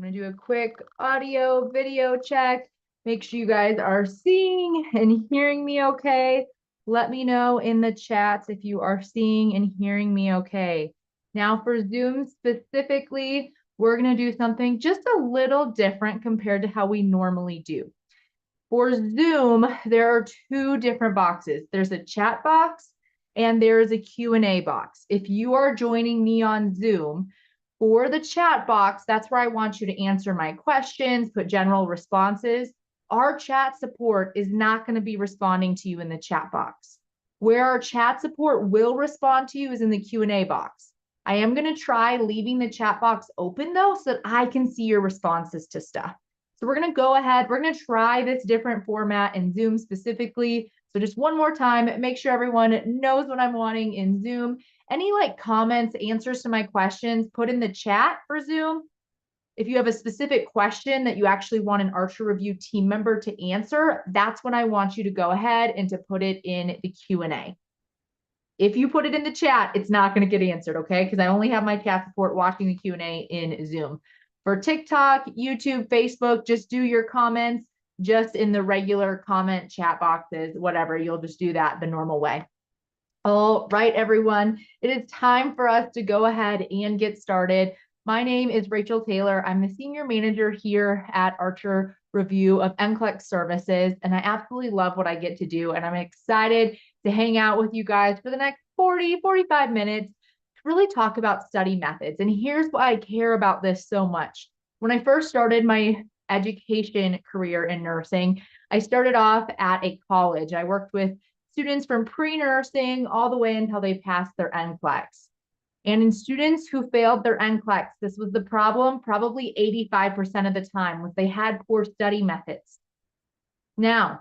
I'm going to do a quick audio video check. Make sure you guys are seeing and hearing me okay. Let me know in the chats if you are seeing and hearing me okay. Now for Zoom specifically, we're going to do something just a little different compared to how we normally do. For Zoom, there are two different boxes. There's a chat box and there is a Q&A box. If you are joining me on Zoom, for the chat box, that's where I want you to answer my questions, put general responses. Our chat support is not going to be responding to you in the chat box. Where our chat support will respond to you is in the Q&A box. I am going to try leaving the chat box open though, so that I can see your responses to stuff. So we're going to go ahead, we're going to try this different format in Zoom specifically. So just one more time, make sure everyone knows what I'm wanting in Zoom. Any comments, answers to my questions, put in the chat for Zoom. If you have a specific question that you actually want an Archer Review team member to answer, that's when I want you to go ahead and to put it in the Q&A. If you put it in the chat, it's not going to get answered, okay? Because I only have my chat support watching the Q&A in Zoom. For TikTok, YouTube, Facebook, just do your comments just in the regular comment chat boxes, whatever. You'll just do that the normal way. All right, everyone, it is time for us to go ahead and get started. My name is Rachel Taylor. I'm the senior manager here at Archer Review of NCLEX services, and I absolutely love what I get to do. And I'm excited to hang out with you guys for the next 45 minutes to really talk about study methods. And here's why I care about this so much. When I first started my education career in nursing, I started off at a college. I worked with students from pre-nursing all the way until they passed their NCLEX. And in students who failed their NCLEX, this was the problem probably 85% of the time, was they had poor study methods. Now,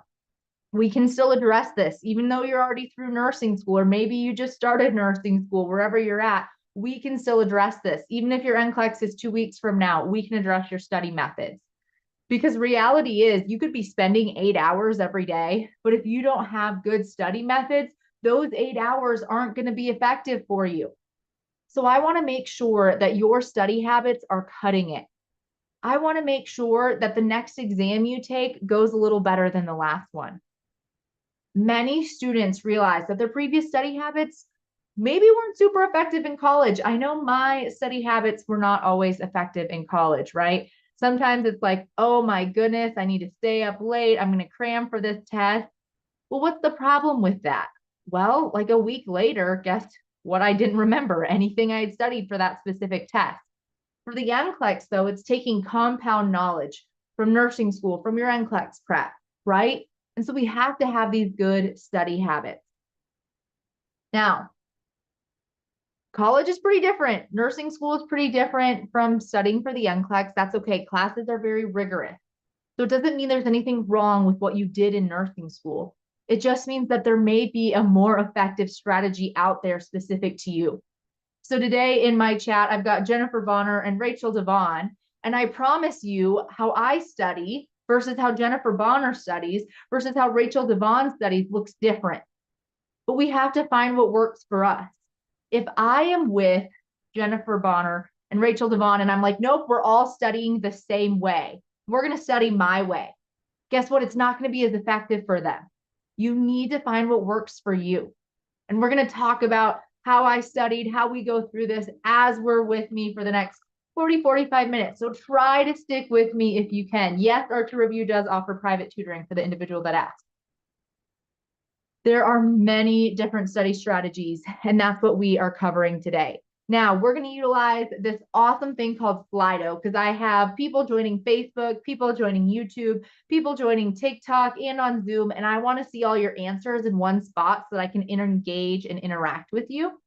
we can still address this, even though you're already through nursing school, or maybe you just started nursing school, wherever you're at, we can still address this. Even if your NCLEX is 2 weeks from now, we can address your study methods. Because reality is you could be spending 8 hours every day, but if you don't have good study methods, those 8 hours aren't going to be effective for you. So I want to make sure that your study habits are cutting it. I want to make sure that the next exam you take goes a little better than the last one. Many students realize that their previous study habits maybe weren't super effective in college. I know my study habits were not always effective in college, right? Sometimes it's like, oh my goodness, I need to stay up late. I'm going to cram for this test. Well, what's the problem with that? Well, like a week later, guess what? I didn't remember anything I had studied for that specific test. For the NCLEX, though, it's taking compound knowledge from nursing school, from your NCLEX prep, right? And so we have to have these good study habits. Now, college is pretty different. Nursing school is pretty different from studying for the NCLEX. That's okay. Classes are very rigorous. So it doesn't mean there's anything wrong with what you did in nursing school. It just means that there may be a more effective strategy out there specific to you. So today in my chat, I've got Jennifer Bonner and Rachel Devon, and I promise you how I study versus how Jennifer Bonner studies versus how Rachel Devon studies looks different. But we have to find what works for us. If I am with Jennifer Bonner and Rachel Devon, and I'm like, nope, we're all studying the same way. We're going to study my way. Guess what? It's not going to be as effective for them. You need to find what works for you. And we're going to talk about how I studied, how we go through this as we're with me for the next 45 minutes. So try to stick with me if you can. Yes, Archer Review does offer private tutoring for the individual that asks. There are many different study strategies, and that's what we are covering today. Now, we're going to utilize this awesome thing called Slido because I have people joining Facebook, people joining YouTube, people joining TikTok and on Zoom, and I want to see all your answers in one spot so that I can engage and interact with you.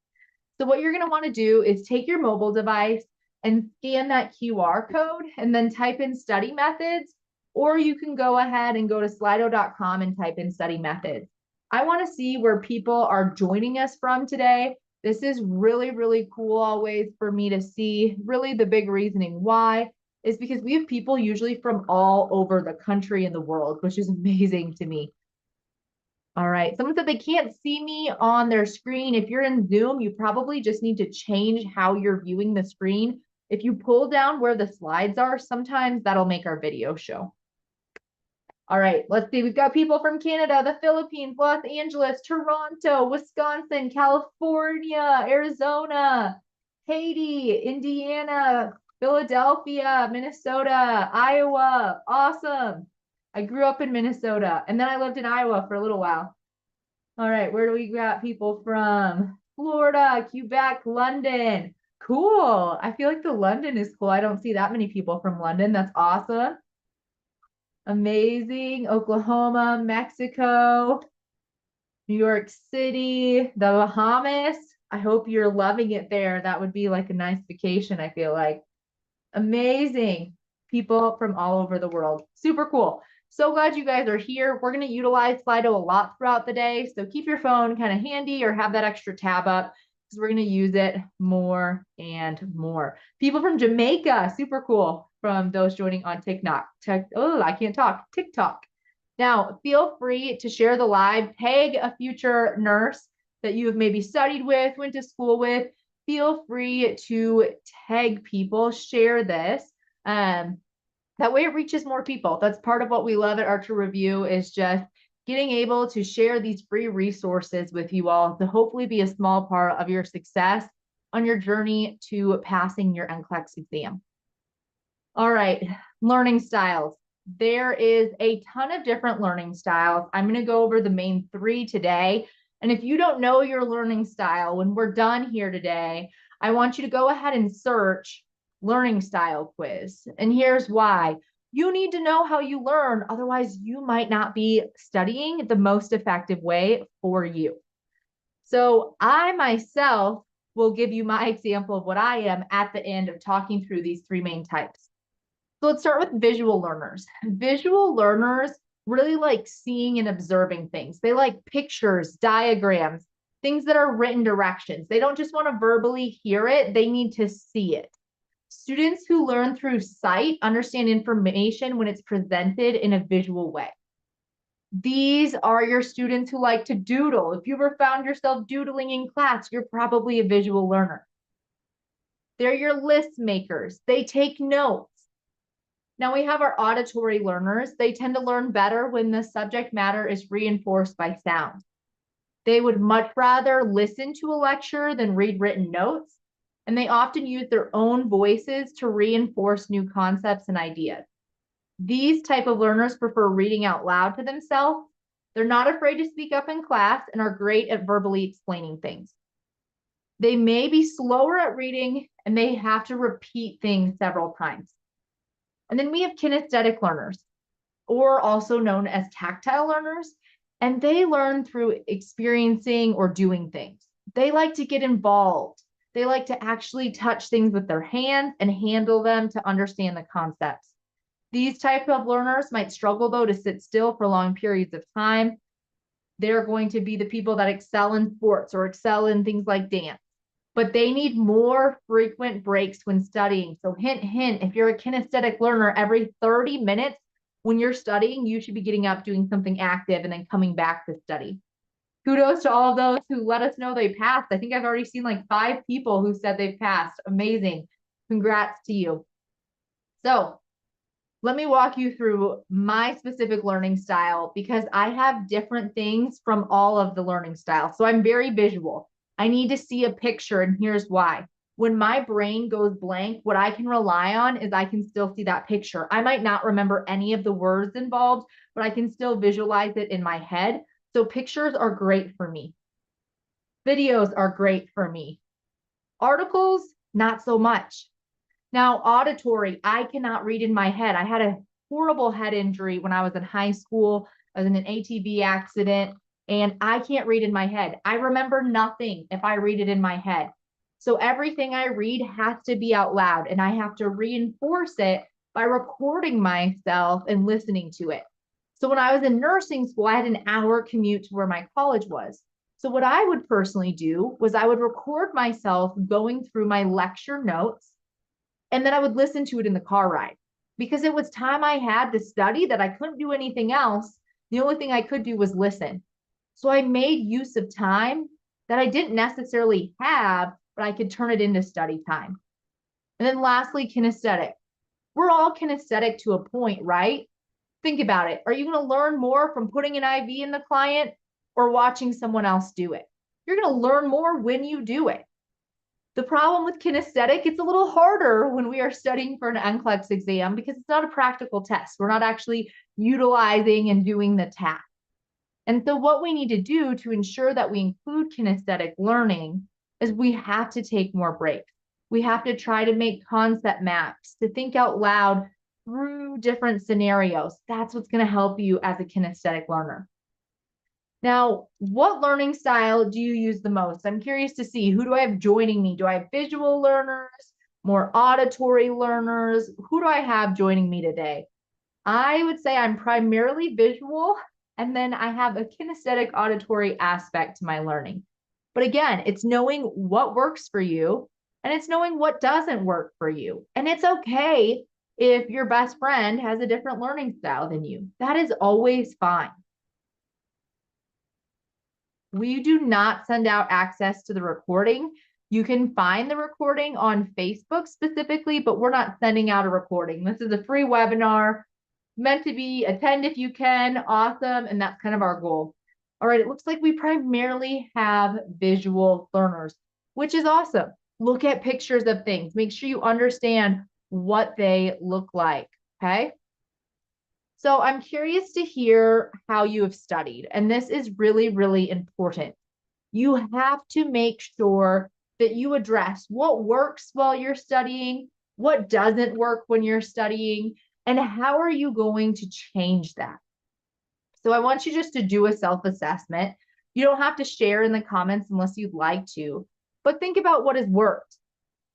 So what you're going to want to do is take your mobile device and scan that QR code and then type in study methods, or you can go ahead and go to slido.com and type in study methods. I want to see where people are joining us from today. This is really, really cool always for me to see. Really the big reasoning why is because we have people usually from all over the country and the world, which is amazing to me. All right, someone said they can't see me on their screen. If you're in Zoom, you probably just need to change how you're viewing the screen. If you pull down where the slides are, sometimes that'll make our video show. All right, let's see. We've got people from Canada, the Philippines, Los Angeles, Toronto, Wisconsin, California, Arizona, Haiti, Indiana, Philadelphia, Minnesota, Iowa. Awesome. I grew up in Minnesota and then I lived in Iowa for a little while. All right, where do we got people from? Florida, Quebec, London. Cool. I feel like the London is cool. I don't see that many people from London. That's awesome. Amazing. Oklahoma, Mexico, New York City, the Bahamas. I hope you're loving it there. That would be like a nice vacation, I feel like. Amazing. People from all over the world. Super cool. So glad you guys are here. We're going to utilize Slido a lot throughout the day. So keep your phone kind of handy or have that extra tab up because we're going to use it more and more. People from Jamaica, super cool, from those joining on TikTok. I can't talk. TikTok. Now, feel free to share the live, tag a future nurse that you have maybe studied with, went to school with. Feel free to tag people, share this. That way it reaches more people. That's part of what we love at Archer Review, is just getting able to share these free resources with you all to hopefully be a small part of your success on your journey to passing your NCLEX exam. All right, learning styles. There is a ton of different learning styles. I'm going to go over the main 3 today. And if you don't know your learning style, when we're done here today, I want you to go ahead and search learning style quiz. And here's why. You need to know how you learn, otherwise you might not be studying the most effective way for you. So I myself will give you my example of what I am at the end of talking through these 3 main types. So let's start with visual learners. Visual learners really like seeing and observing things. They like pictures, diagrams, things that are written directions. They don't just want to verbally hear it, they need to see it. Students who learn through sight understand information when it's presented in a visual way. These are your students who like to doodle. If you ever found yourself doodling in class, you're probably a visual learner. They're your list makers. They take notes. Now we have our auditory learners. They tend to learn better when the subject matter is reinforced by sound. They would much rather listen to a lecture than read written notes, and they often use their own voices to reinforce new concepts and ideas. These type of learners prefer reading out loud to themselves. They're not afraid to speak up in class and are great at verbally explaining things. They may be slower at reading and they have to repeat things several times. And then we have kinesthetic learners, or also known as tactile learners, and they learn through experiencing or doing things. They like to get involved. They like to actually touch things with their hands and handle them to understand the concepts. These type of learners might struggle, though, to sit still for long periods of time. They're going to be the people that excel in sports or excel in things like dance, but they need more frequent breaks when studying. So hint, hint, if you're a kinesthetic learner, every 30 minutes when you're studying, you should be getting up, doing something active, and then coming back to study. Kudos to all of those who let us know they passed. I think I've already seen like 5 people who said they've passed. Amazing. Congrats to you. So let me walk you through my specific learning style because I have different things from all of the learning styles. So I'm very visual. I need to see a picture, and here's why. When my brain goes blank, what I can rely on is I can still see that picture. I might not remember any of the words involved, but I can still visualize it in my head. So pictures are great for me. Videos are great for me. Articles, not so much. Now, auditory, I cannot read in my head. I had a horrible head injury when I was in high school. I was in an ATV accident, and I can't read in my head. I remember nothing if I read it in my head. So everything I read has to be out loud, and I have to reinforce it by recording myself and listening to it. So when I was in nursing school, I had an hour commute to where my college was. So what I would personally do was I would record myself going through my lecture notes, and then I would listen to it in the car ride because it was time I had to study that I couldn't do anything else. The only thing I could do was listen. So I made use of time that I didn't necessarily have, but I could turn it into study time. And then lastly, kinesthetic. We're all kinesthetic to a point, right? Think about it. Are you going to learn more from putting an IV in the client or watching someone else do it? You're going to learn more when you do it. The problem with kinesthetic, it's a little harder when we are studying for an NCLEX exam because it's not a practical test. We're not actually utilizing and doing the task. And so what we need to do to ensure that we include kinesthetic learning is we have to take more breaks. We have to try to make concept maps, to think out loud through different scenarios. That's what's going to help you as a kinesthetic learner. Now, what learning style do you use the most? I'm curious to see, who do I have joining me? Do I have visual learners, more auditory learners? Who do I have joining me today? I would say I'm primarily visual, and then I have a kinesthetic auditory aspect to my learning. But again, it's knowing what works for you, and it's knowing what doesn't work for you. And it's okay if your best friend has a different learning style than you. That is always fine. We do not send out access to the recording. You can find the recording on Facebook specifically, but we're not sending out a recording. This is a free webinar meant to be attend if you can, awesome, and that's kind of our goal. All right, it looks like we primarily have visual learners, which is awesome. Look at pictures of things. Make sure you understand what they look like, okay? So I'm curious to hear how you have studied, and this is really, really important. You have to make sure that you address what works while you're studying, what doesn't work when you're studying, and how are you going to change that? So I want you just to do a self-assessment. You don't have to share in the comments unless you'd like to, but think about what has worked.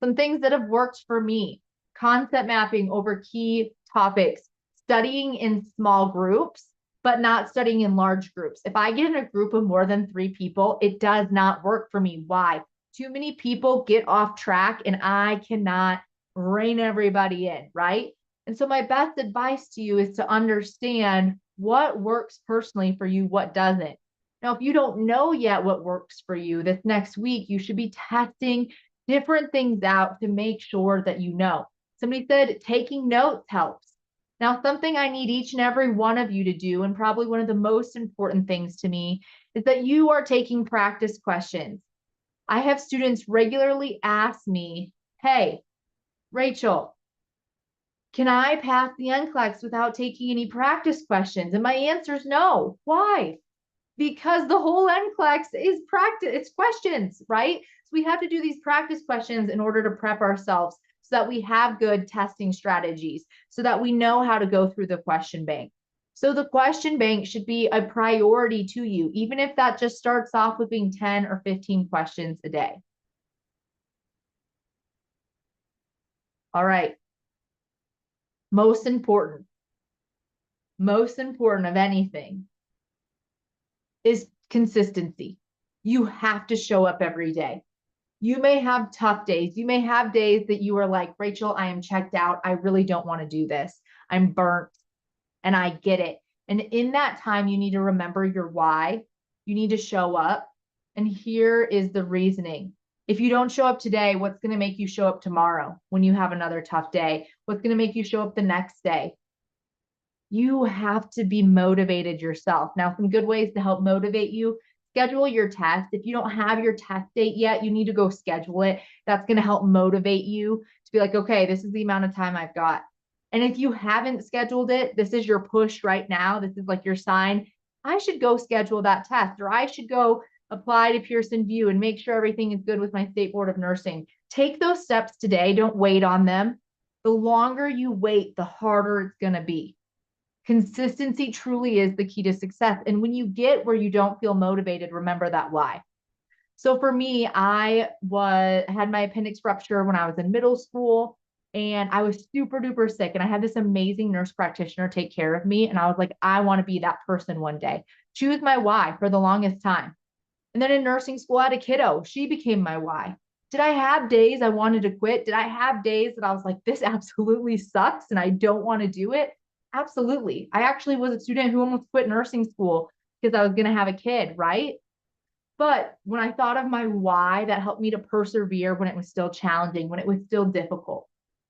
Some things that have worked for me: concept mapping over key topics, studying in small groups, but not studying in large groups. If I get in a group of more than 3 people, it does not work for me. Why? Too many people get off track and I cannot rein everybody in, right? And so my best advice to you is to understand what works personally for you, what doesn't. Now, if you don't know yet what works for you, this next week, you should be testing different things out to make sure that you know. Somebody said taking notes helps. Now, something I need each and every one of you to do, and probably one of the most important things to me, is that you are taking practice questions. I have students regularly ask me, hey, Rachel, can I pass the NCLEX without taking any practice questions? And my answer is no. Why? Because the whole NCLEX is practice, it's questions, right? So we have to do these practice questions in order to prep ourselves so that we have good testing strategies, so that we know how to go through the question bank. So the question bank should be a priority to you, even if that just starts off with being 10 or 15 questions a day. All right. Most important of anything is consistency. You have to show up every day. You may have tough days. You may have days that you are like, Rachel, I am checked out. I really don't want to do this. I'm burnt and I get it. And in that time, you need to remember your why. You need to show up. And here is the reasoning. If you don't show up today, what's going to make you show up tomorrow when you have another tough day? What's going to make you show up the next day? You have to be motivated yourself. Now, some good ways to help motivate you: schedule your test. If you don't have your test date yet, you need to go schedule it. That's going to help motivate you to be like, okay, this is the amount of time I've got. And if you haven't scheduled it, this is your push right now. This is like your sign. I should go schedule that test, or I should go apply to Pearson VUE and make sure everything is good with my State Board of Nursing. Take those steps today. Don't wait on them. The longer you wait, the harder it's going to be. Consistency truly is the key to success. And when you get where you don't feel motivated, remember that why. So for me, I had my appendix rupture when I was in middle school, and I was super duper sick. And I had this amazing nurse practitioner take care of me. And I was like, I want to be that person one day. She was my why for the longest time. And then in nursing school, I had a kiddo. She became my why. Did I have days I wanted to quit? Did I have days that I was like, this absolutely sucks and I don't want to do it? Absolutely. I actually was a student who almost quit nursing school because I was going to have a kid, right? But when I thought of my why, that helped me to persevere when it was still challenging, when it was still difficult.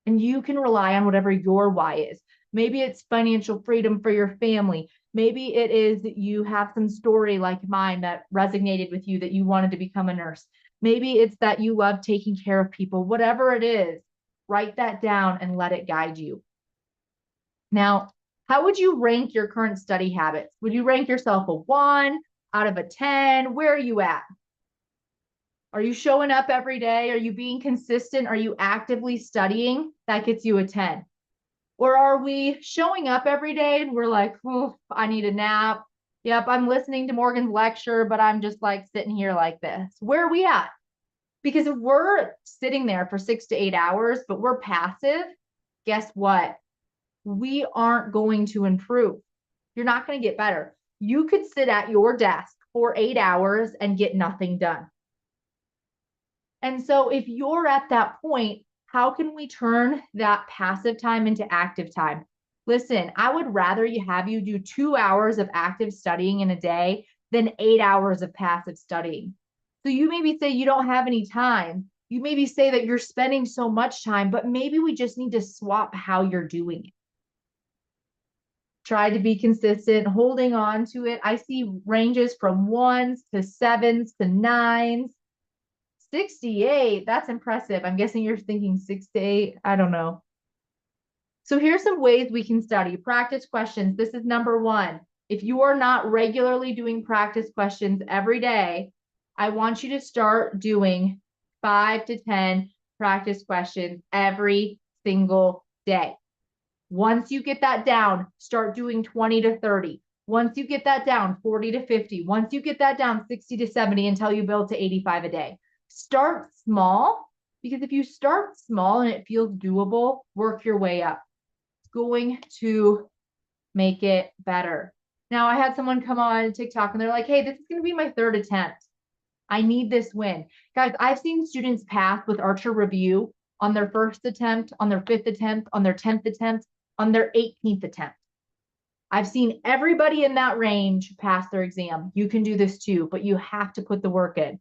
And you can rely on whatever your why is. Maybe it's financial freedom for your family. Maybe it is you have some story like mine that resonated with you that you wanted to become a nurse. Maybe it's that you love taking care of people. Whatever it is, write that down and let it guide you. Now, how would you rank your current study habits? Would you rank yourself a 1 out of a 10? Where are you at? Are you showing up every day? Are you being consistent? Are you actively studying? That gets you a 10. Or are we showing up every day and we're like, oof, I need a nap. Yep, I'm listening to Morgan's lecture, but I'm just like sitting here like this. Where are we at? Because if we're sitting there for 6 to 8 hours, but we're passive, guess what? We aren't going to improve. You're not going to get better. You could sit at your desk for 8 hours and get nothing done. And so if you're at that point, how can we turn that passive time into active time? Listen, I would rather have you do 2 hours of active studying in a day than 8 hours of passive studying. So you maybe say you don't have any time. You maybe say that you're spending so much time, but maybe we just need to swap how you're doing it. Try to be consistent, holding on to it. I see ranges from 1s to 7s to 9s. 68, that's impressive. I'm guessing you're thinking 6 to 8. I don't know. So here's some ways we can study. Practice questions. This is number 1. If you are not regularly doing practice questions every day, I want you to start doing 5 to 10 practice questions every single day. Once you get that down, start doing 20 to 30. Once you get that down, 40 to 50. Once you get that down, 60 to 70 until you build to 85 a day. Start small, because if you start small and it feels doable, work your way up. It's going to make it better. Now, I had someone come on TikTok and they're like, hey, this is going to be my 3rd attempt. I need this win. Guys, I've seen students pass with Archer Review on their 1st attempt, on their 5th attempt, on their 10th attempt, on their 18th attempt. I've seen everybody in that range pass their exam. You can do this too, but you have to put the work in.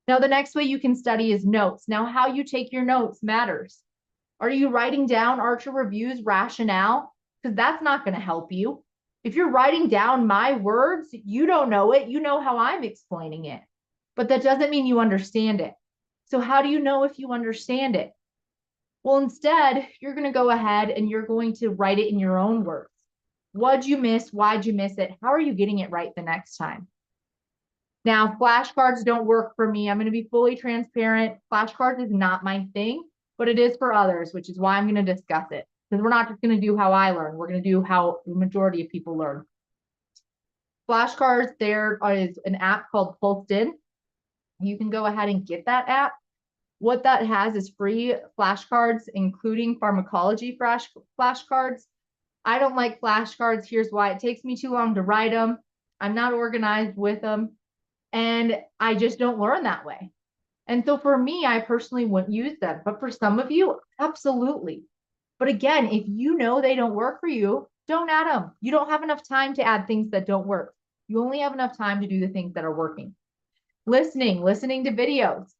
Now, the next way you can study is notes. Now, how you take your notes matters. Are you writing down Archer Review's rationale? Because that's not going to help you. If you're writing down my words, you don't know it. You know how I'm explaining it. But that doesn't mean you understand it. So how do you know if you understand it? Well, instead, you're going to go ahead and you're going to write it in your own words. What'd you miss? Why'd you miss it? How are you getting it right the next time? Now, flashcards don't work for me. I'm going to be fully transparent. Flashcards is not my thing, but it is for others, which is why I'm going to discuss it. Because we're not just going to do how I learn. We're going to do how the majority of people learn. Flashcards, there is an app called Pulsed In. You can go ahead and get that app. What that has is free flashcards, including pharmacology flashcards. I don't like flashcards. Here's why. It takes me too long to write them. I'm not organized with them. And I just don't learn that way. And so for me, I personally wouldn't use them. But for some of you, absolutely. But again, if you know they don't work for you, don't add them. You don't have enough time to add things that don't work. You only have enough time to do the things that are working. Listening to videos.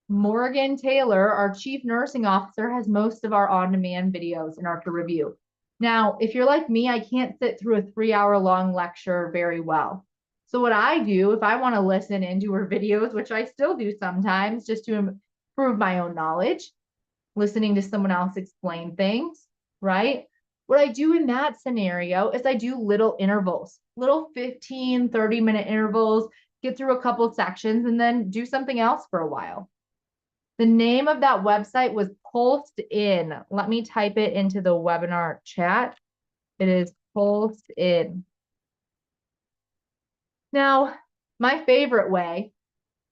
Morgan Taylor, our chief nursing officer, has most of our on-demand videos in Archer Review. Now, if you're like me, I can't sit through a 3-hour-long lecture very well. So what I do, if I want to listen into her videos, which I still do sometimes just to improve my own knowledge, listening to someone else explain things, right? What I do in that scenario is I do little intervals, little 15, 30-minute intervals, get through a couple sections, and then do something else for a while. The name of that website was Pulsed In. Let me type it into the webinar chat. It is Pulsed In. Now, my favorite way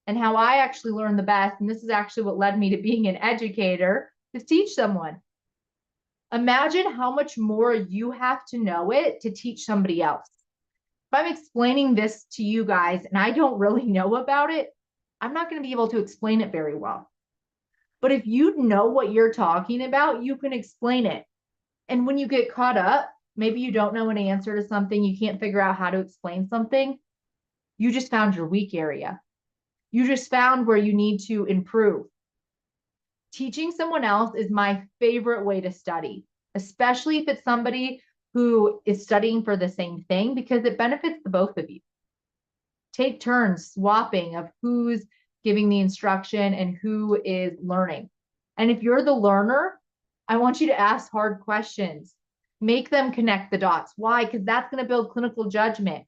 and how I actually learn the best, and this is actually what led me to being an educator, is teach someone. Imagine how much more you have to know it to teach somebody else. If I'm explaining this to you guys and I don't really know about it, I'm not going to be able to explain it very well. But if you know what you're talking about, you can explain it. And when you get caught up, maybe you don't know an answer to something, you can't figure out how to explain something, you just found your weak area. You just found where you need to improve. Teaching someone else is my favorite way to study, especially if it's somebody who is studying for the same thing, because it benefits the both of you. Take turns swapping of who's giving the instruction and who is learning. And if you're the learner, I want you to ask hard questions. Make them connect the dots. Why? Because that's going to build clinical judgment.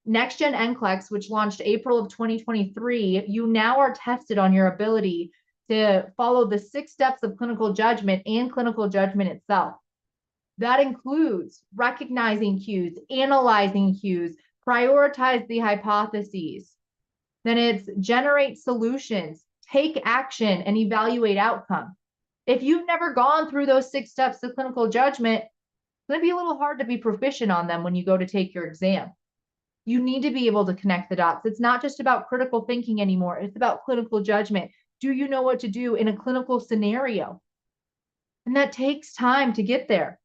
Next Gen NCLEX, which launched April of 2023, you now are tested on your ability to follow the 6 steps of clinical judgment and clinical judgment itself. That includes recognizing cues, analyzing cues, prioritize the hypotheses. Then it's generate solutions, take action, and evaluate outcome. If you've never gone through those 6 steps of clinical judgment, it's going to be a little hard to be proficient on them when you go to take your exam. You need to be able to connect the dots. It's not just about critical thinking anymore. It's about clinical judgment. Do you know what to do in a clinical scenario? And that takes time to get there.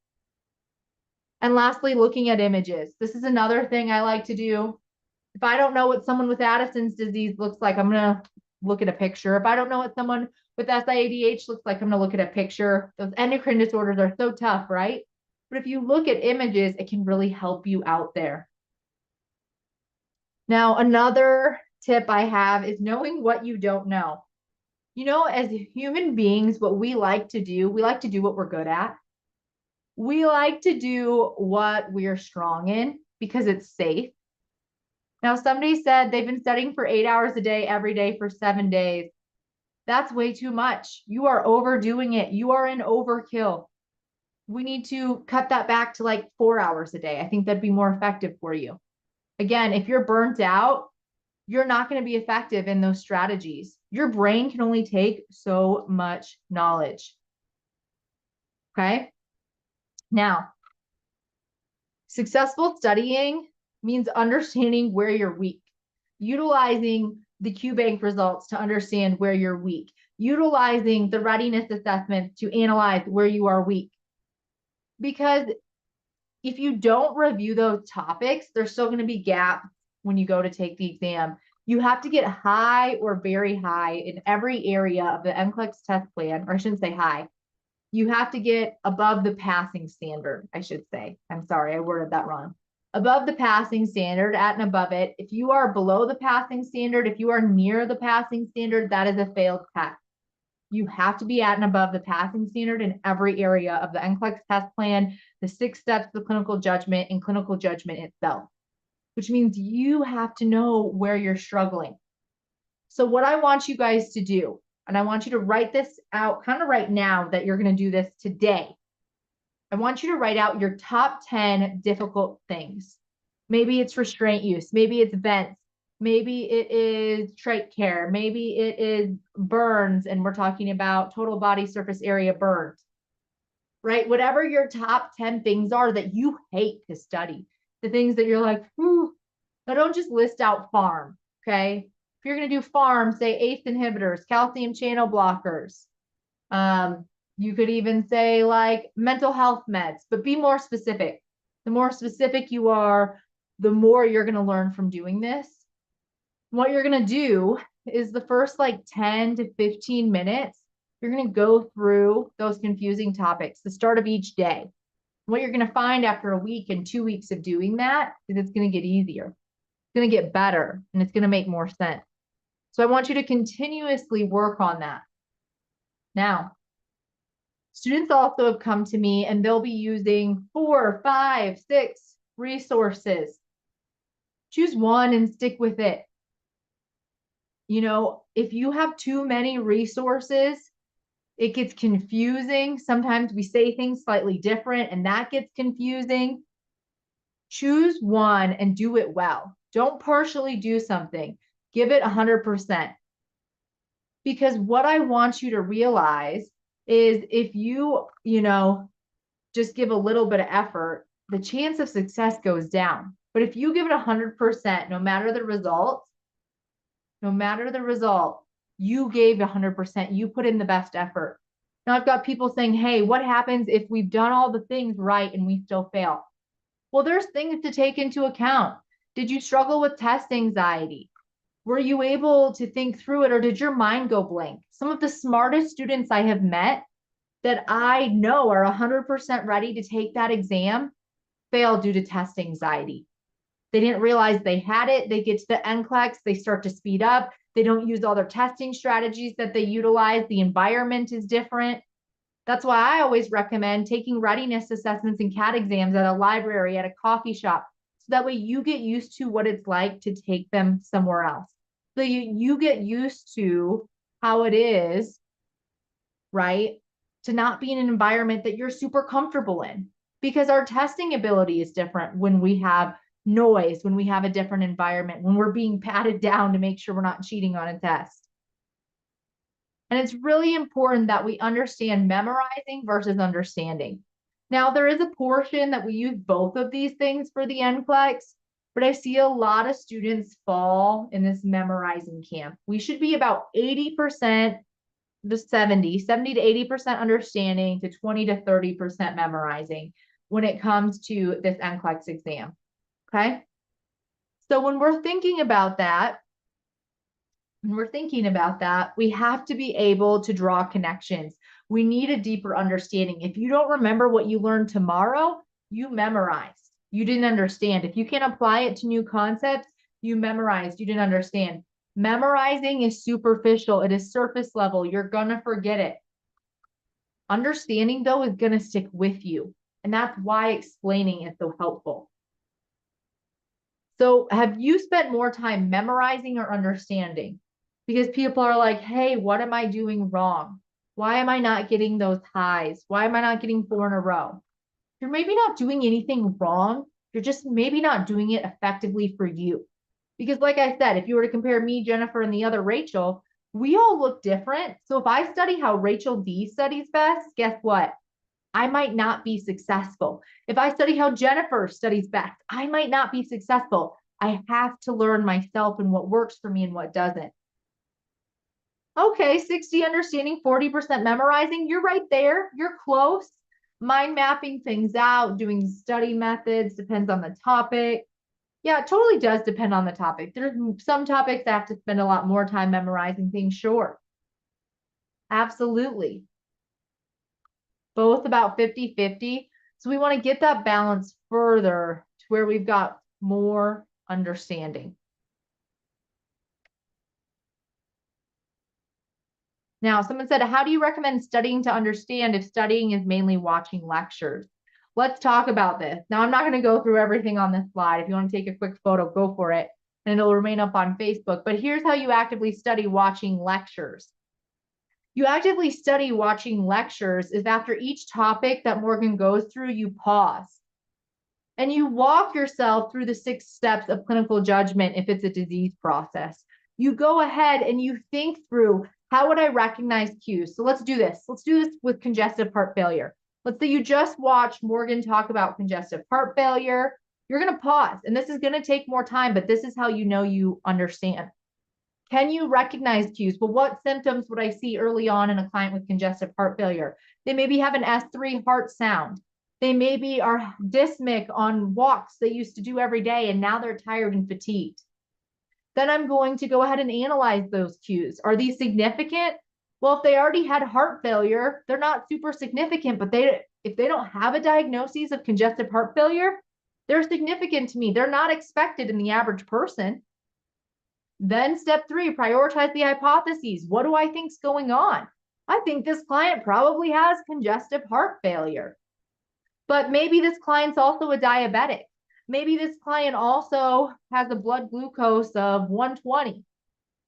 And lastly, looking at images. This is another thing I like to do. If I don't know what someone with Addison's disease looks like, I'm going to look at a picture. If I don't know what someone with SIADH looks like, I'm going to look at a picture. Those endocrine disorders are so tough, right? But if you look at images, it can really help you out there. Now, another tip I have is knowing what you don't know. You know, as human beings, what we like to do what we're good at. We like to do what we're strong in because it's safe. Now, somebody said they've been studying for 8 hours a day, every day for 7 days. That's way too much. You are overdoing it. You are in overkill. We need to cut that back to like 4 hours a day. I think that'd be more effective for you. Again, if you're burnt out, you're not going to be effective in those strategies. Your brain can only take so much knowledge. Okay? Now, successful studying means understanding where you're weak, utilizing the Q-Bank results to understand where you're weak, utilizing the readiness assessments to analyze where you are weak. Because if you don't review those topics, there's still going to be gaps when you go to take the exam. You have to get high or very high in every area of the NCLEX test plan, or I shouldn't say high. You have to get above the passing standard, I should say. I'm sorry, I worded that wrong. Above the passing standard, at and above it. If you are below the passing standard, if you are near the passing standard, that is a failed test. You have to be at and above the passing standard in every area of the NCLEX test plan, the 6 steps of clinical judgment, and clinical judgment itself, which means you have to know where you're struggling. So what I want you guys to do, and I want you to write this out kind of right now that you're going to do this today. I want you to write out your top 10 difficult things. Maybe it's restraint use. Maybe it's vents. Maybe it is trach care. Maybe it is burns, and we're talking about total body surface area burns, right? Whatever your top 10 things are that you hate to study, the things that you're like, now don't just list out pharm, okay? If you're going to do pharm, say ACE inhibitors, calcium channel blockers. You could even say like mental health meds, but be more specific. The more specific you are, the more you're going to learn from doing this. What you're going to do is the first like 10 to 15 minutes, you're going to go through those confusing topics, the start of each day. What you're going to find after a week and 2 weeks of doing that is it's going to get easier. It's going to get better, and it's going to make more sense. So I want you to continuously work on that. Now, students also have come to me and they'll be using 4, 5, 6 resources. Choose one and stick with it. You know, if you have too many resources, it gets confusing. Sometimes we say things slightly different and that gets confusing. Choose one and do it well. Don't partially do something. Give it 100%. Because what I want you to realize is if you just give a little bit of effort, the chance of success goes down. But if you give it 100%, no matter the result, you gave 100%, you put in the best effort. Now I've got people saying, hey, what happens if we've done all the things right and we still fail? Well, there's things to take into account. Did you struggle with test anxiety? Were you able to think through it, or did your mind go blank? Some of the smartest students I have met that I know are 100% ready to take that exam fail due to test anxiety. They didn't realize they had it. They get to the NCLEX, they start to speed up. They don't use all their testing strategies that they utilize. The environment is different. That's why I always recommend taking readiness assessments and CAT exams at a library, at a coffee shop, so that way you get used to what it's like to take them somewhere else. So you get used to how it is, right, to not be in an environment that you're super comfortable in, because our testing ability is different when we have noise, when we have a different environment, when we're being patted down to make sure we're not cheating on a test. And it's really important that we understand memorizing versus understanding. Now, there is a portion that we use both of these things for the NCLEX, but I see a lot of students fall in this memorizing camp. We should be about 80% to 70 to 80% understanding to 20 to 30% memorizing when it comes to this NCLEX exam. Okay. So when we're thinking about that, we have to be able to draw connections. We need a deeper understanding. If you don't remember what you learned tomorrow, you memorized. You didn't understand. If you can't apply it to new concepts, you memorized. You didn't understand. Memorizing is superficial. It is surface level. You're going to forget it. Understanding, though, is going to stick with you. And that's why explaining is so helpful. So have you spent more time memorizing or understanding? Because people are like, hey, what am I doing wrong? Why am I not getting those highs? Why am I not getting 4 in a row? You're maybe not doing anything wrong. You're just maybe not doing it effectively for you. Because like I said, if you were to compare me, Jennifer, and the other Rachel, we all look different. So if I study how Rachel D studies best, guess what? I might not be successful. If I study how Jennifer studies best, I might not be successful. I have to learn myself and what works for me and what doesn't. Okay, 60 understanding, 40% memorizing. You're right there. You're close. Mind mapping things out, doing study methods, depends on the topic. Yeah, it totally does depend on the topic. There's some topics that have to spend a lot more time memorizing things, sure. Absolutely. Both about 50-50. So we want to get that balance further to where we've got more understanding. Now, someone said, how do you recommend studying to understand if studying is mainly watching lectures? Let's talk about this. Now, I'm not going to go through everything on this slide. If you want to take a quick photo, go for it. And it'll remain up on Facebook. But here's how you actively study watching lectures. You actively study watching lectures is after each topic that Morgan goes through, you pause. And you walk yourself through the 6 steps of clinical judgment if it's a disease process. You go ahead and you think through, how would I recognize cues? So let's do this. Let's do this with congestive heart failure. Let's say you just watched Morgan talk about congestive heart failure. You're going to pause, and this is going to take more time, but this is how you know you understand. Can you recognize cues? Well, what symptoms would I see early on in a client with congestive heart failure? They maybe have an S3 heart sound. They maybe are dysmic on walks they used to do every day, and now they're tired and fatigued. Then I'm going to go ahead and analyze those cues. Are these significant? Well, if they already had heart failure, they're not super significant, but if they don't have a diagnosis of congestive heart failure, they're significant to me. They're not expected in the average person. Then step 3, prioritize the hypotheses. What do I think's going on? I think this client probably has congestive heart failure. But maybe this client's also a diabetic. Maybe this client also has a blood glucose of 120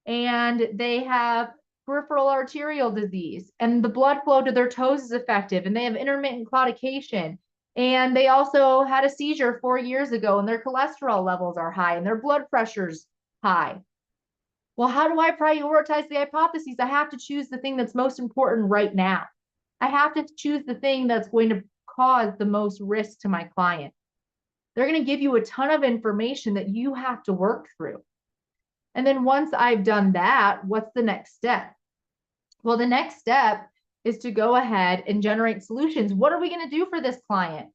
and they have peripheral arterial disease and the blood flow to their toes is effective and they have intermittent claudication and they also had a seizure 4 years ago and their cholesterol levels are high and their blood pressure's high. Well, how do I prioritize the hypotheses? I have to choose the thing that's most important right now. I have to choose the thing that's going to cause the most risk to my client. They're going to give you a ton of information that you have to work through. And then once I've done that, what's the next step? Well, the next step is to go ahead and generate solutions. What are we going to do for this client?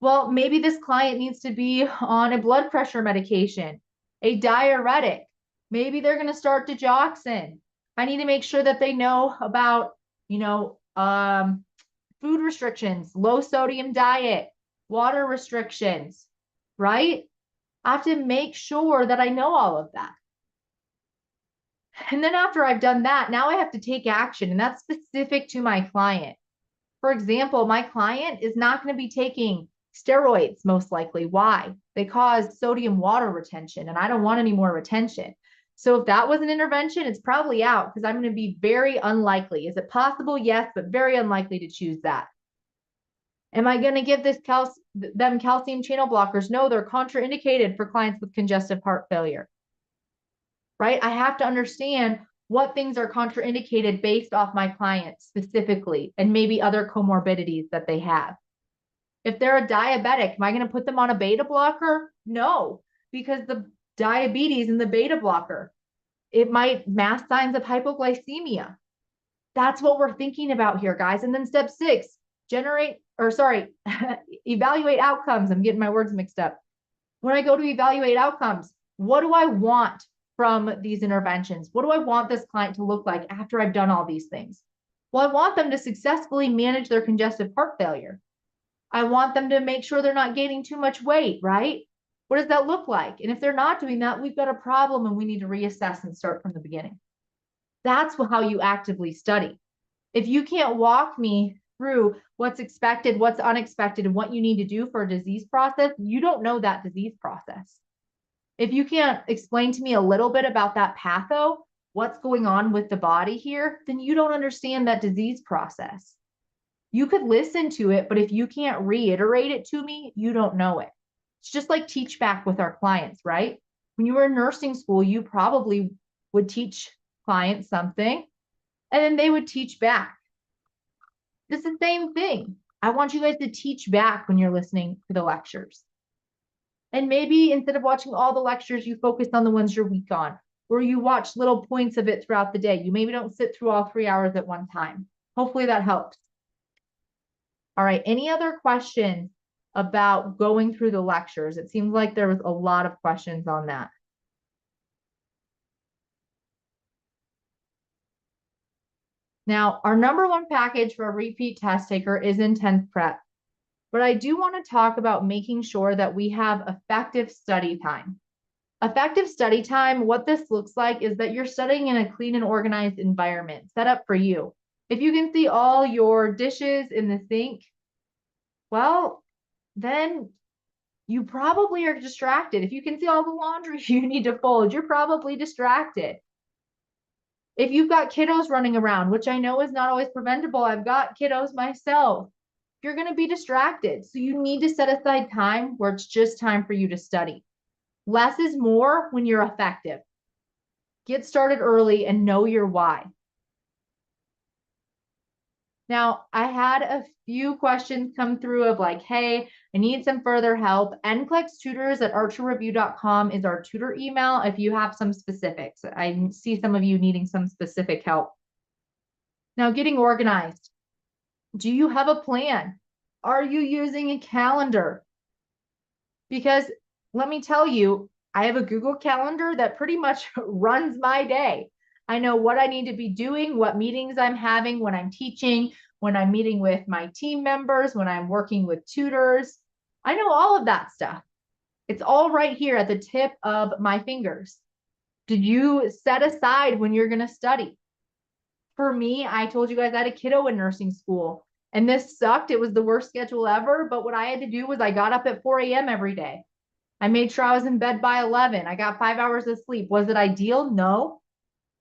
Well, maybe this client needs to be on a blood pressure medication, a diuretic. Maybe they're going to start digoxin. I need to make sure that they know about, food restrictions, low sodium diet, water restrictions, right? I have to make sure that I know all of that. And then after I've done that, now I have to take action, and that's specific to my client. For example, my client is not going to be taking steroids, most likely. Why? They cause sodium water retention, and I don't want any more retention. So if that was an intervention, it's probably out because I'm going to be very unlikely. Is it possible? Yes, but very unlikely to choose that. Am I going to give them calcium channel blockers? No, they're contraindicated for clients with congestive heart failure, right? I have to understand what things are contraindicated based off my clients specifically, and maybe other comorbidities that they have. If they're a diabetic, am I going to put them on a beta blocker? No, because the diabetes and the beta blocker, it might mask signs of hypoglycemia. That's what we're thinking about here, guys. And then step 6, evaluate outcomes. I'm getting my words mixed up. When I go to evaluate outcomes, what do I want from these interventions? What do I want this client to look like after I've done all these things? Well, I want them to successfully manage their congestive heart failure. I want them to make sure they're not gaining too much weight, right? What does that look like? And if they're not doing that, we've got a problem and we need to reassess and start from the beginning. That's how you actively study. If you can't walk me through what's expected, what's unexpected, and what you need to do for a disease process, you don't know that disease process. If you can't explain to me a little bit about that patho, what's going on with the body here, then you don't understand that disease process. You could listen to it, but if you can't reiterate it to me, you don't know it. It's just like teach back with our clients, right? When you were in nursing school, you probably would teach clients something and then they would teach back. It's the same thing. I want you guys to teach back when you're listening to the lectures. And maybe instead of watching all the lectures, you focus on the ones you're weak on, or you watch little points of it throughout the day. You maybe don't sit through all 3 hours at one time. Hopefully that helps. All right, any other questions about going through the lectures? It seems like there was a lot of questions on that. Now, our number one package for a repeat test taker is intense prep. But I do want to talk about making sure that we have effective study time. Effective study time, what this looks like is that you're studying in a clean and organized environment set up for you. If you can see all your dishes in the sink, well, then you probably are distracted. If you can see all the laundry you need to fold, you're probably distracted. If you've got kiddos running around, which I know is not always preventable, I've got kiddos myself, you're going to be distracted. So you need to set aside time where it's just time for you to study. Less is more when you're effective. Get started early and know your why. Now, I had a few questions come through of like, hey, I need some further help. NCLEX tutors at archerreview.com is our tutor email if you have some specifics. I see some of you needing some specific help. Now, getting organized. Do you have a plan? Are you using a calendar? Because let me tell you, I have a Google Calendar that pretty much runs my day. I know what I need to be doing, what meetings I'm having when I'm teaching, when I'm meeting with my team members, when I'm working with tutors. I know all of that stuff. It's all right here at the tip of my fingers. Did you set aside when you're going to study? For me, I told you guys I had a kiddo in nursing school, and this sucked. It was the worst schedule ever. But what I had to do was I got up at 4 a.m. every day. I made sure I was in bed by 11. I got 5 hours of sleep. Was it ideal? No.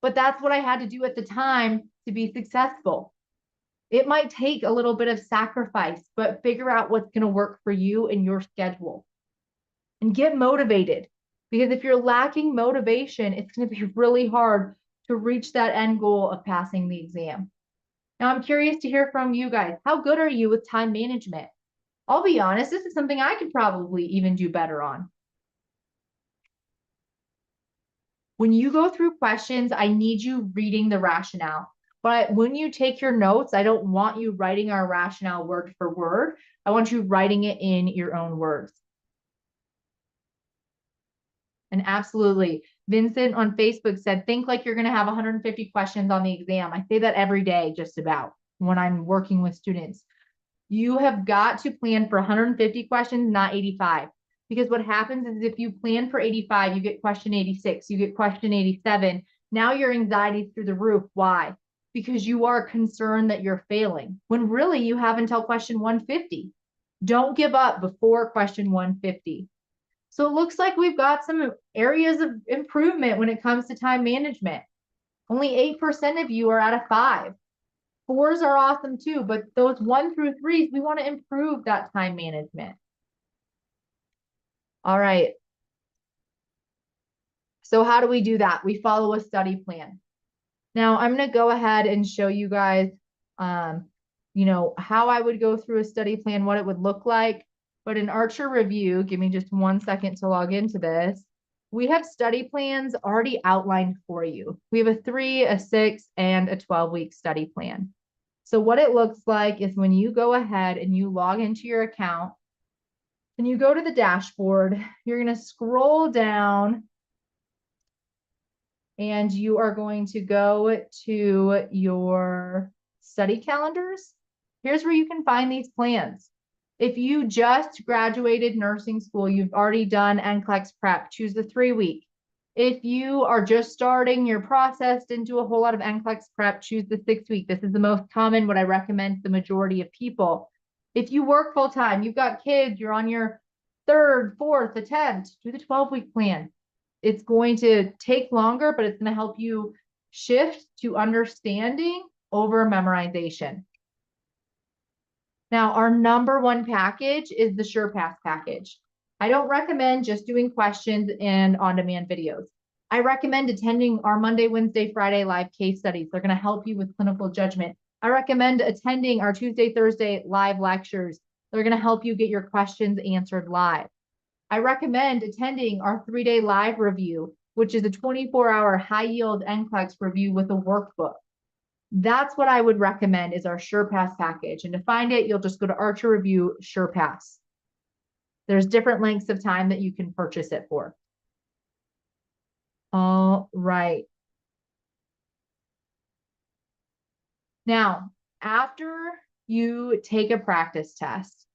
But that's what I had to do at the time to be successful. It might take a little bit of sacrifice, but figure out what's going to work for you and your schedule. And get motivated. Because if you're lacking motivation, it's going to be really hard to reach that end goal of passing the exam. Now, I'm curious to hear from you guys. How good are you with time management? I'll be honest, this is something I could probably even do better on. When you go through questions, I need you reading the rationale. But when you take your notes, I don't want you writing our rationale word for word. I want you writing it in your own words. And absolutely, Vincent on Facebook said, think like you're going to have 150 questions on the exam. I say that every day, just about when I'm working with students. You have got to plan for 150 questions, not 85. Because what happens is if you plan for 85, you get question 86, you get question 87. Now your anxiety is through the roof. Why? Because you are concerned that you're failing, when really you have until question 150. Don't give up before question 150. So it looks like we've got some areas of improvement when it comes to time management. Only 8% of you are out of 5. 4s are awesome too, but those 1 through 3s, we want to improve that time management. All right. So how do we do that? We follow a study plan. Now I'm going to go ahead and show you guys, how I would go through a study plan, what it would look like. But in Archer Review, give me just 1 second to log into this. We have study plans already outlined for you. We have a 3, a 6, and a 12-week study plan. So what it looks like is when you go ahead and you log into your account and you go to the dashboard, you're going to scroll down and you are going to go to your study calendars. Here's where you can find these plans. If you just graduated nursing school, you've already done NCLEX prep, choose the 3-week. If you are just starting, you're processed into a whole lot of NCLEX prep, choose the 6-week. This is the most common, what I recommend to the majority of people. If you work full time, you've got kids, you're on your 3rd, 4th attempt, do the 12-week plan. It's going to take longer, but it's going to help you shift to understanding over memorization. Now, our #1 package is the SurePass package. I don't recommend just doing questions and on-demand videos. I recommend attending our Monday, Wednesday, Friday live case studies. They're going to help you with clinical judgment. I recommend attending our Tuesday, Thursday live lectures. They're going to help you get your questions answered live. I recommend attending our 3-day live review, which is a 24-hour high-yield NCLEX review with a workbook. That's what I would recommend is our SurePass package. And to find it, you'll just go to Archer Review SurePass. There's different lengths of time that you can purchase it for. All right. Now, after you take a practice test,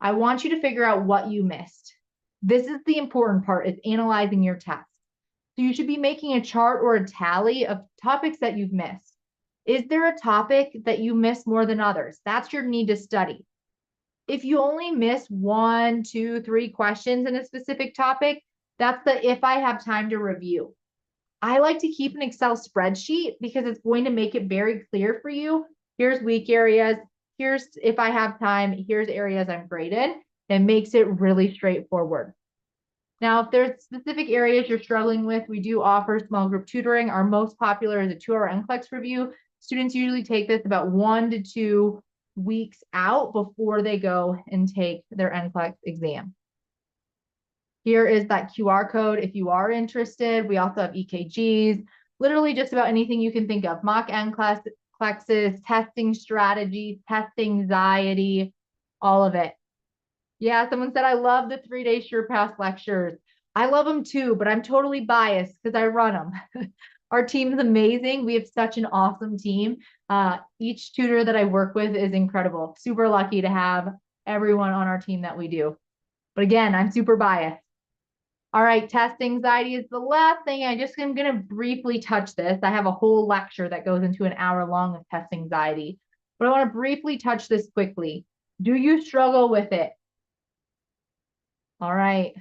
I want you to figure out what you missed. This is the important part, is analyzing your test. So you should be making a chart or a tally of topics that you've missed. Is there a topic that you miss more than others? That's your need to study. If you only miss 1, 2, 3 questions in a specific topic, that's the if I have time to review. I like to keep an Excel spreadsheet because it's going to make it very clear for you. Here's weak areas. Here's if I have time. Here's areas I'm great in. It makes it really straightforward. Now, if there's specific areas you're struggling with, we do offer small group tutoring. Our most popular is a 2-hour NCLEX review. Students usually take this about 1 to 2 weeks out before they go and take their NCLEX exam. Here is that QR code if you are interested. We also have EKGs, literally just about anything you can think of. Mock NCLEXs, testing strategies, test anxiety, all of it. Yeah, someone said, I love the 3-day SurePass lectures. I love them too, but I'm totally biased because I run them. Our team's amazing. We have such an awesome team. Each tutor that I work with is incredible. Super lucky to have everyone on our team that we do. But again, I'm super biased. All right, test anxiety is the last thing. I'm going to briefly touch this. I have a whole lecture that goes into an hour long of test anxiety, but I want to briefly touch this quickly. Do you struggle with it? All right.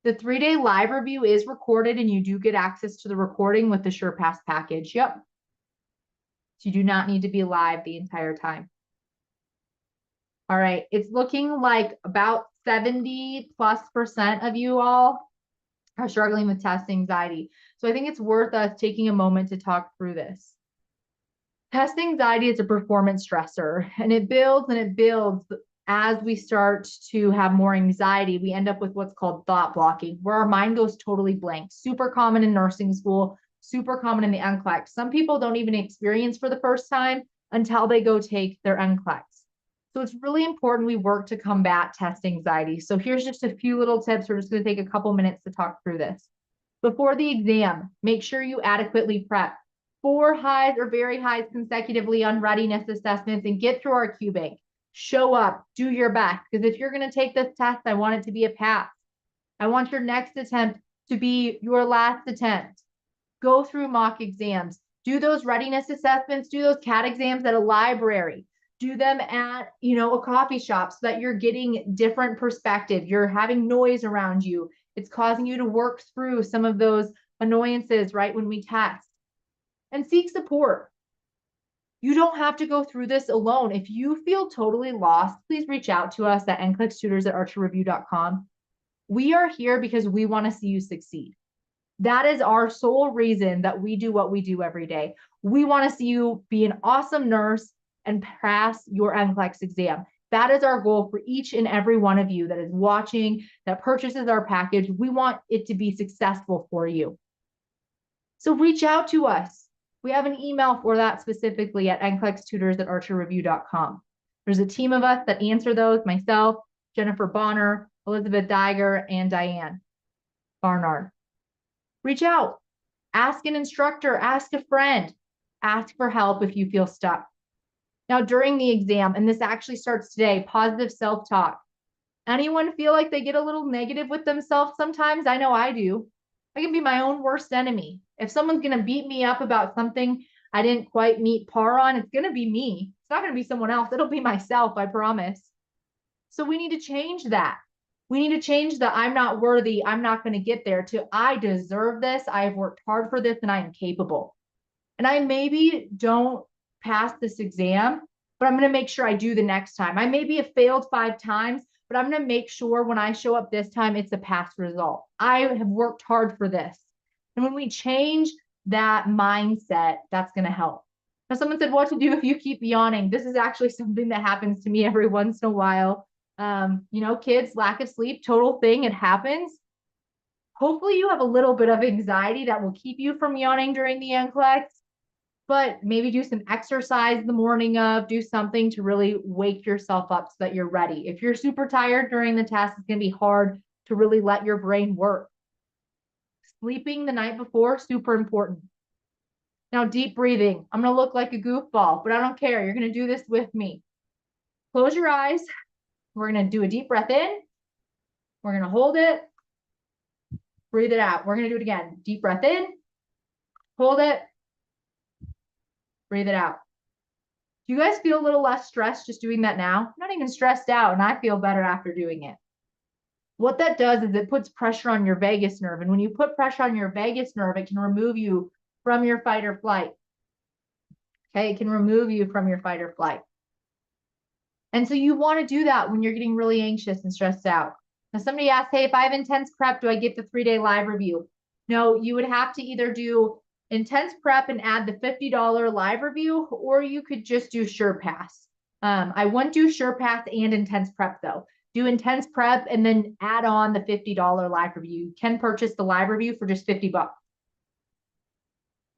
The 3-day live review is recorded and you do get access to the recording with the SurePass package. Yep. So you do not need to be live the entire time. All right. It's looking like about 70+% of you all are struggling with test anxiety. So I think it's worth us taking a moment to talk through this. Test anxiety is a performance stressor, and it builds and it builds. As we start to have more anxiety, we end up with what's called thought blocking, where our mind goes totally blank. Super common in nursing school, super common in the NCLEX. Some people don't even experience for the first time until they go take their NCLEX. So it's really important we work to combat test anxiety. So here's just a few little tips. We're just going to take a couple minutes to talk through this. Before the exam, make sure you adequately prep 4 highs or very highs consecutively on readiness assessments and get through our Q bank. Show up, do your best. Because if you're going to take this test, I want it to be a pass. I want your next attempt to be your last attempt. Go through mock exams. Do those readiness assessments, do those CAT exams at a library. Do them at, a coffee shop so that you're getting different perspective. You're having noise around you. It's causing you to work through some of those annoyances, right, when we test. And seek support. You don't have to go through this alone. If you feel totally lost, please reach out to us at NCLEXtutors@archerreview.com. We are here because we want to see you succeed. That is our sole reason that we do what we do every day. We want to see you be an awesome nurse and pass your NCLEX exam. That is our goal for each and every one of you that is watching, that purchases our package. We want it to be successful for you. So reach out to us. We have an email for that specifically at NCLEXtutors@archerreview.com. There's a team of us that answer those, myself, Jennifer Bonner, Elizabeth Diger, and Diane Barnard. Reach out, ask an instructor, ask a friend, ask for help if you feel stuck. Now, during the exam, and this actually starts today, positive self-talk. Anyone feel like they get a little negative with themselves sometimes? I know I do. I can be my own worst enemy. If someone's going to beat me up about something I didn't quite meet par on, it's going to be me. It's not going to be someone else. It'll be myself, I promise. So we need to change that. We need to change the I'm not worthy, I'm not going to get there to I deserve this, I have worked hard for this, and I am capable. And I maybe don't pass this exam, but I'm going to make sure I do the next time. I maybe have failed 5 times, but I'm going to make sure when I show up this time, it's a pass result. I have worked hard for this. And when we change that mindset, that's going to help. Now, someone said, what to do if you keep yawning? This is actually something that happens to me every once in a while. Kids, lack of sleep, total thing, it happens. Hopefully you have a little bit of anxiety that will keep you from yawning during the NCLEX, but maybe do some exercise the morning of, do something to really wake yourself up so that you're ready. If you're super tired during the test, it's going to be hard to really let your brain work. Sleeping the night before, super important. Now, deep breathing. I'm going to look like a goofball, but I don't care. You're going to do this with me. Close your eyes. We're going to do a deep breath in. We're going to hold it. Breathe it out. We're going to do it again. Deep breath in. Hold it. Breathe it out. Do you guys feel a little less stressed just doing that now? I'm not even stressed out, and I feel better after doing it. What that does is it puts pressure on your vagus nerve. And when you put pressure on your vagus nerve, it can remove you from your fight or flight. Okay, it can remove you from your fight or flight. And so you want to do that when you're getting really anxious and stressed out. Now, somebody asked, hey, if I have intense prep, do I get the 3-day live review? No, you would have to either do intense prep and add the $50 live review, or you could just do SurePass. I wouldn't do SurePass and intense prep though. Do intense prep and then add on the $50 live review. You can purchase the live review for just $50.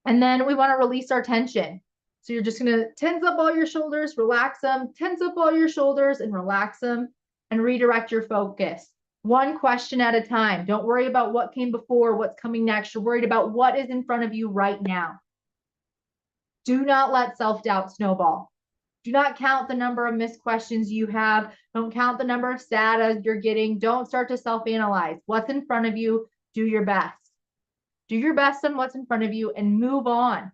And then we want to release our tension. So you're just going to tense up all your shoulders, relax them, tense up all your shoulders and relax them, and redirect your focus. One question at a time. Don't worry about what came before, what's coming next. You're worried about what is in front of you right now. Do not let self-doubt snowball. Do not count the number of missed questions you have. Don't count the number of SATA you're getting. Don't start to self-analyze. What's in front of you, do your best. Do your best on what's in front of you and move on.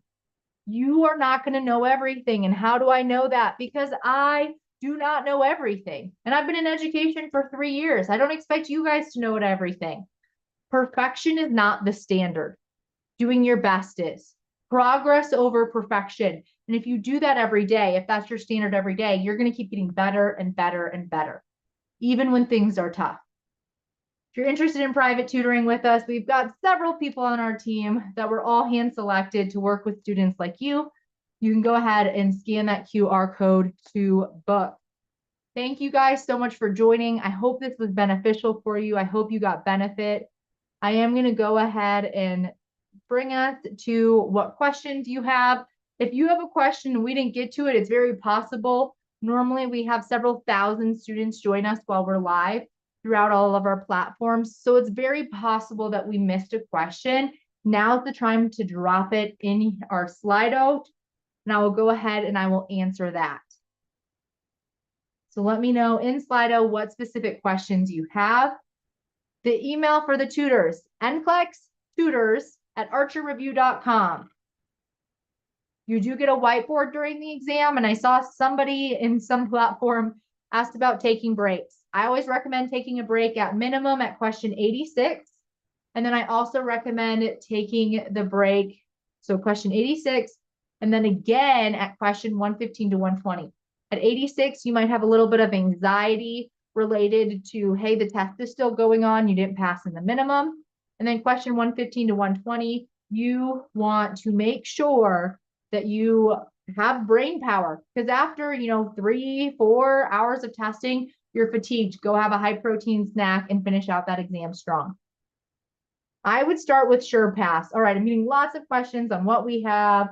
You are not going to know everything. And how do I know that? Because I do not know everything. And I've been in education for 3 years. I don't expect you guys to know everything. Perfection is not the standard. Doing your best is. Progress over perfection. And if you do that every day, if that's your standard every day, you're going to keep getting better and better and better, even when things are tough. If you're interested in private tutoring with us, we've got several people on our team that were all hand selected to work with students like you. You can go ahead and scan that QR code to book. Thank you guys so much for joining. I hope this was beneficial for you. I hope you got benefit. I am going to go ahead and bring us to what questions you have. If you have a question and we didn't get to it, it's very possible Normally we have several thousand students join us while we're live throughout all of our platforms. So it's very possible that we missed a question. Now's the time to drop it in our Slido, and I will go ahead and I will answer that. So let me know in Slido what specific questions you have. The email for the tutors, nclextutors@archerreview.com. You do get a whiteboard during the exam, and I saw somebody in some platform asked about taking breaks. I always recommend taking a break at minimum at question 86. And then I also recommend taking the break, so question 86, and then again at question 115 to 120. At 86, you might have a little bit of anxiety related to, hey, the test is still going on, you didn't pass in the minimum. And then question 115 to 120, you want to make sure that you have brain power, because after 3-4 hours of testing, you're fatigued. Go have a high protein snack and finish out that exam strong. I would start with SurePass. All right, I'm getting lots of questions on what we have,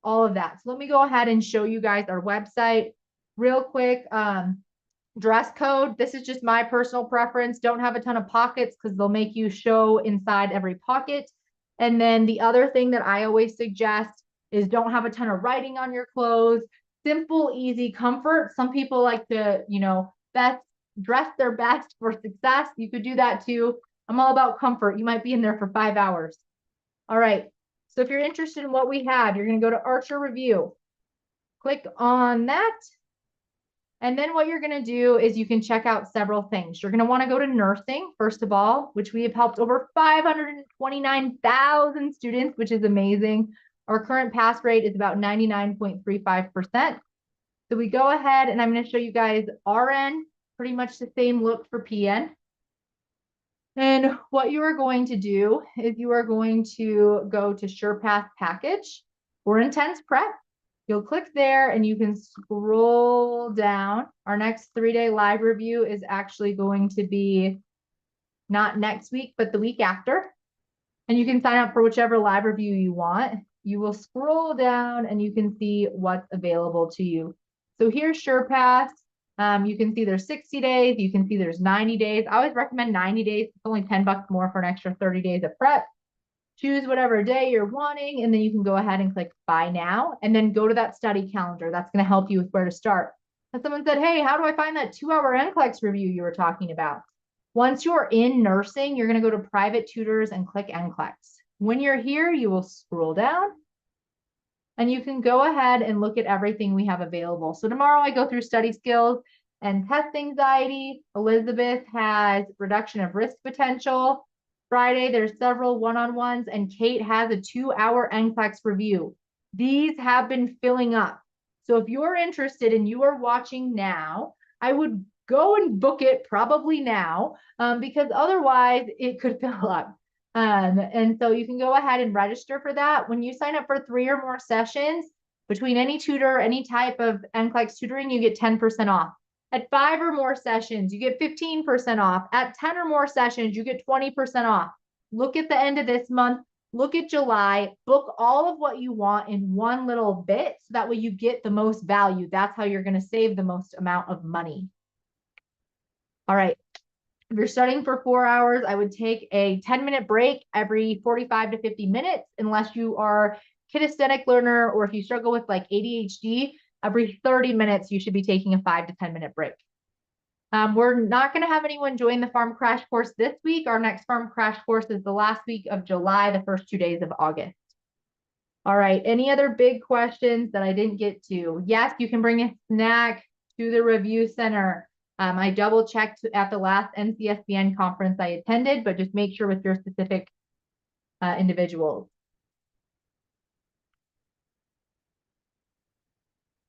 all of that. So let me go ahead and show you guys our website real quick. Dress code. This is just my personal preference. Don't have a ton of pockets because they'll make you show inside every pocket. And then the other thing that I always suggest is don't have a ton of writing on your clothes. Simple, easy, comfort. Some people like to, dress their best for success. You could do that too. I'm all about comfort. You might be in there for 5 hours. All right. So if you're interested in what we have, you're going to go to Archer Review. Click on that. And then what you're going to do is you can check out several things. You're going to want to go to nursing, first of all, which we have helped over 529,000 students, which is amazing. Our current pass rate is about 99.35%. So we go ahead and I'm going to show you guys RN, pretty much the same look for PN. And what you are going to do is you are going to go to SurePath package or intense prep. You'll click there and you can scroll down. Our next 3-day live review is actually going to be not next week, but the week after. And you can sign up for whichever live review you want. You will scroll down and you can see what's available to you. So here's SurePath. You can see there's 60 days. You can see there's 90 days. I always recommend 90 days. It's only $10 more for an extra 30 days of prep. Choose whatever day you're wanting, and then you can go ahead and click buy now, and then go to that study calendar. That's going to help you with where to start. And someone said, hey, how do I find that 2-hour NCLEX review you were talking about? Once you're in nursing, you're going to go to private tutors and click NCLEX. When you're here, you will scroll down and you can go ahead and look at everything we have available. So tomorrow I go through study skills and test anxiety. Elizabeth has reduction of risk potential. Friday, there's several one-on-ones, and Kate has a 2-hour NCLEX review. These have been filling up. So if you're interested and you are watching now, I would go and book it probably now, because otherwise it could fill up. And so you can go ahead and register for that. When you sign up for 3 or more sessions between any tutor, any type of NCLEX tutoring, you get 10% off. At 5 or more sessions, you get 15% off. At 10 or more sessions, you get 20% off. Look at the end of this month. Look at July. Book all of what you want in one little bit so that way you get the most value. That's how you're going to save the most amount of money. All right. If you're studying for 4 hours, I would take a 10-minute break every 45 to 50 minutes, unless you are kinesthetic learner or if you struggle with like ADHD. Every 30 minutes, you should be taking a 5 to 10-minute break. We're not going to have anyone join the farm crash course this week. Our next farm crash course is the last week of July, the first 2 days of August. All right. Any other big questions that I didn't get to? Yes, you can bring a snack to the review center. I double checked at the last NCSBN conference I attended, but just make sure with your specific individuals.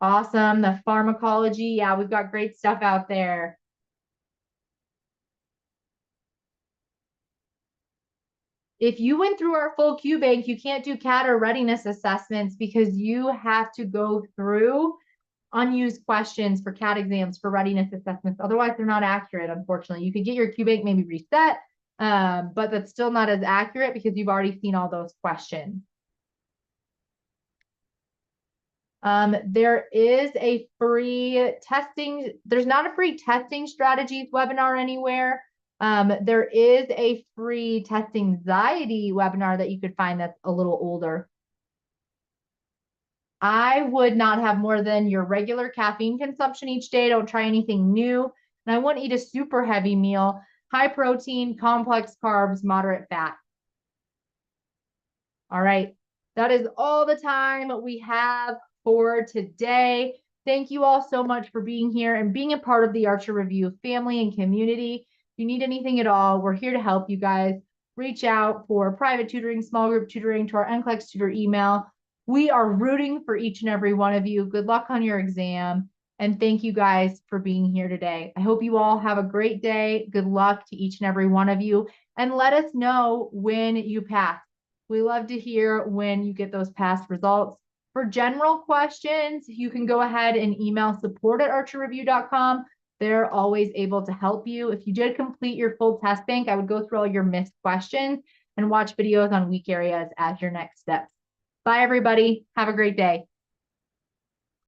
Awesome. The pharmacology. Yeah, we've got great stuff out there. If you went through our full Q bank, you can't do CAT or readiness assessments because you have to go through unused questions for CAT exams for readiness assessments. Otherwise, they're not accurate, unfortunately. You could get your Q bank maybe reset, but that's still not as accurate because you've already seen all those questions. There is a free testing. There's not a free testing strategies webinar anywhere. There is a free test anxiety webinar that you could find that's a little older. I would not have more than your regular caffeine consumption each day. Don't try anything new. And I wouldn't eat a super heavy meal, high protein, complex carbs, moderate fat. All right. That is all the time we have for today. Thank you all so much for being here and being a part of the Archer Review family and community. If you need anything at all, we're here to help you guys. Reach out for private tutoring, small group tutoring to our NCLEX tutor email. We are rooting for each and every one of you. Good luck on your exam. And thank you guys for being here today. I hope you all have a great day. Good luck to each and every one of you. And let us know when you pass. We love to hear when you get those past results. For general questions, you can go ahead and email support@archerreview.com. They're always able to help you. If you did complete your full test bank, I would go through all your missed questions and watch videos on weak areas as your next steps. Bye, everybody. Have a great day.